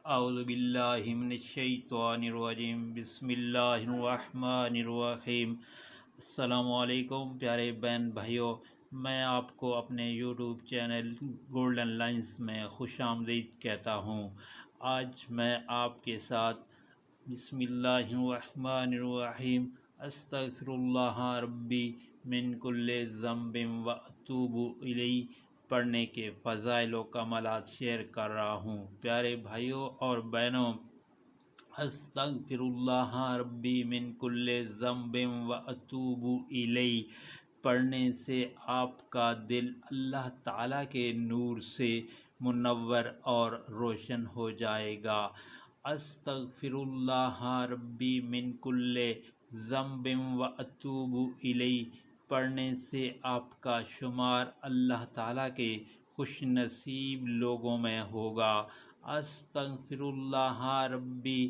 اعوذ باللہ من الشیطان الرجیم بسم اللہ الرحمن الرحیم۔ السلام علیکم پیارے بہن بھائیوں، میں آپ کو اپنے یوٹیوب چینل گولڈن لائنز میں خوش آمدید کہتا ہوں۔ آج میں آپ کے ساتھ بسم اللہ الرحمن الرحیم استغفر اللہ ربی من کل ذنب و اتوب الیہ پڑھنے کے فضائل و کمالات شیئر کر رہا ہوں۔ پیارے بھائیوں اور بہنوں، استغفر اللہ ربی من کل ذنب و اتوب الیہ پڑھنے سے آپ کا دل اللہ تعالیٰ کے نور سے منور اور روشن ہو جائے گا۔ استغفر اللہ ربی من کل ذنب و اتوب الیہ پڑھنے سے آپ کا شمار اللہ تعالیٰ کے خوش نصیب لوگوں میں ہوگا۔ استغفر اللہ ربی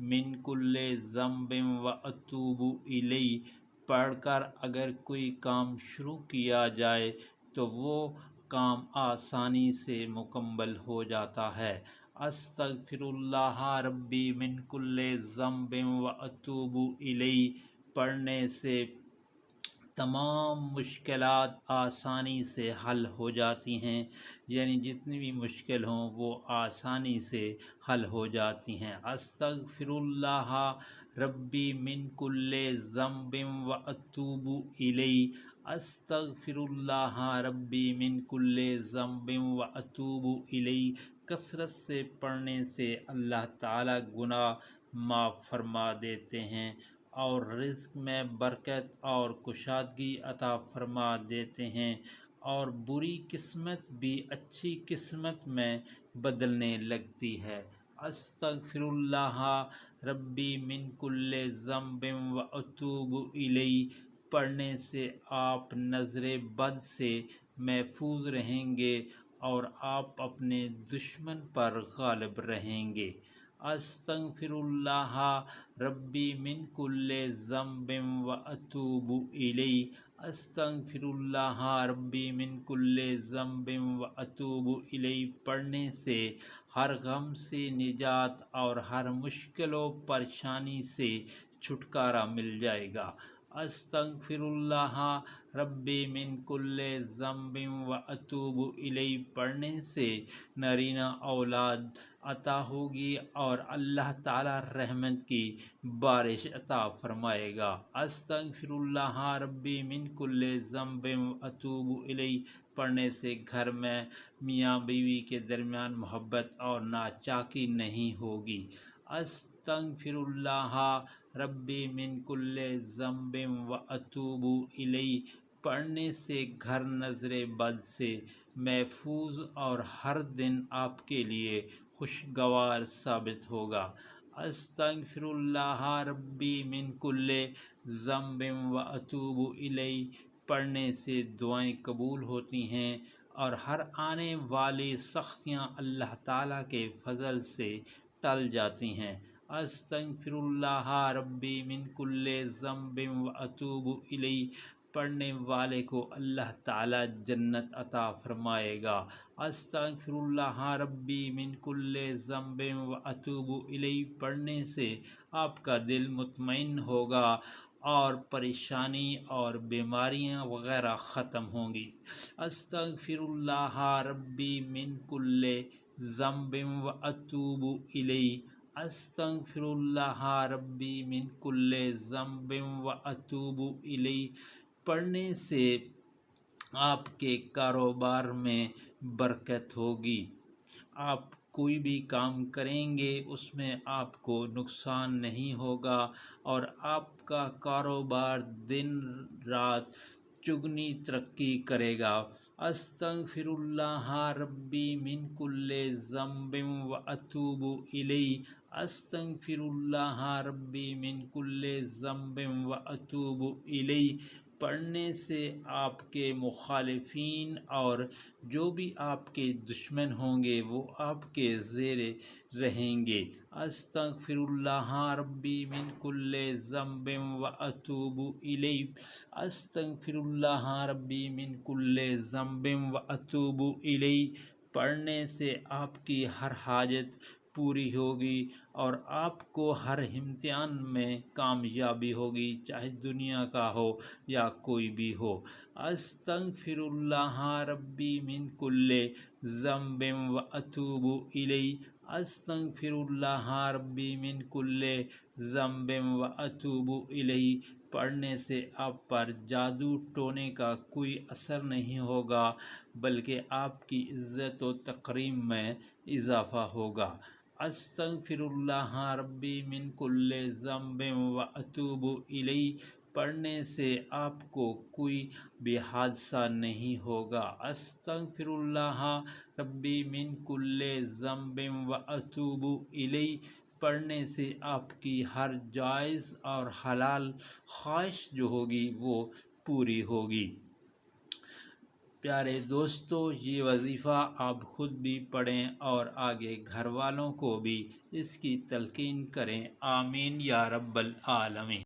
من کل ذنب و اتوب الیہ پڑھ کر اگر کوئی کام شروع کیا جائے تو وہ کام آسانی سے مکمل ہو جاتا ہے۔ استغفر اللہ ربی من کل ذنب و اتوب الیہ پڑھنے سے تمام مشکلات آسانی سے حل ہو جاتی ہیں، یعنی جتنی بھی مشکل ہوں وہ آسانی سے حل ہو جاتی ہیں۔ استغفر اللہ ربی من کل ذنب و اتوب الیہ استغفر اللہ ربی من کل ذنب و اتوب الیہ کثرت سے پڑھنے سے اللہ تعالیٰ گناہ معاف فرما دیتے ہیں اور رزق میں برکت اور کشادگی عطا فرما دیتے ہیں، اور بری قسمت بھی اچھی قسمت میں بدلنے لگتی ہے۔ استغفر اللہ ربی من کل ذنب و اتوب الیہ پڑھنے سے آپ نظر بد سے محفوظ رہیں گے اور آپ اپنے دشمن پر غالب رہیں گے۔ استغفر اللہ ربی من کل ذنب و اتوب الیہ استغفر اللہ ربی من کل ذنب و اتوب الیہ پڑھنے سے ہر غم سے نجات اور ہر مشکل و پریشانی سے چھٹکارا مل جائے گا۔ استغفر اللہ ربی من کل ذنب و اتوب الیہ پڑھنے سے نرینہ اولاد عطا ہوگی اور اللہ تعالی رحمت کی بارش عطا فرمائے گا۔ استغفر اللہ ربی من کل ذنب و اتوب الیہ پڑھنے سے گھر میں میاں بیوی کے درمیان محبت اور ناچاکی نہیں ہوگی۔ استغفر اللہ ربی من کل ذنب و اتوب الیہ پڑھنے سے گھر نظر بد سے محفوظ اور ہر دن آپ کے لیے خوشگوار ثابت ہوگا۔ استغفر اللہ ربی من کل ذنب و اتوب الیہ پڑھنے سے دعائیں قبول ہوتی ہیں اور ہر آنے والی سختیاں اللہ تعالیٰ کے فضل سے ٹل جاتی ہیں۔ استغفر اللہ ربی من کل ذنب و اتوب الیہ پڑھنے والے کو اللہ تعالیٰ جنت عطا فرمائے گا۔ استغفر اللہ ربی من کل ذنب و اتوب الیہ پڑھنے سے آپ کا دل مطمئن ہوگا اور پریشانی اور بیماریاں وغیرہ ختم ہوں گی۔ استغفر اللہ ربی من کل ذنب و اتوب الیہ استغفر اللہ ربی من کل ذنب و اتوب الیہ پڑھنے سے آپ کے کاروبار میں برکت ہوگی۔ آپ کوئی بھی کام کریں گے اس میں آپ کو نقصان نہیں ہوگا اور آپ کا کاروبار دن رات چگنی ترقی کرے گا۔ استغفر اللہ ربی من کل ذنب و اتوب الیہ استغفر اللہ ربی من کل ذنب و اتوب الیہ پڑھنے سے آپ کے مخالفین اور جو بھی آپ کے دشمن ہوں گے وہ آپ کے زیر رہیں گے۔ استغفر اللہ ربی من کل ذنب و اتوب الیہ استغفر اللہ ربی من کل ذنب و اتوب الیہ پڑھنے سے آپ کی ہر حاجت پوری ہوگی اور آپ کو ہر امتحان میں کامیابی ہوگی، چاہے دنیا کا ہو یا کوئی بھی ہو۔ استغفر اللہ ربی من کل ذنب و اتوب الیہ، استغفر اللہ ربی من کل ذنب و اتوب الیہ پڑھنے سے آپ پر جادو ٹونے کا کوئی اثر نہیں ہوگا، بلکہ آپ کی عزت و تکریم میں اضافہ ہوگا۔ استغفر اللہ ربی من کل ذنب و اتوب الیہ پڑھنے سے آپ کو کوئی بھی حادثہ نہیں ہوگا۔ استغفر اللہ ربی من کل ذنب و اتوب الیہ پڑھنے سے آپ کی ہر جائز اور حلال خواہش جو ہوگی وہ پوری ہوگی۔ پیارے دوستو، یہ وظیفہ آپ خود بھی پڑھیں اور آگے گھر والوں کو بھی اس کی تلقین کریں۔ آمین یا رب العالمین۔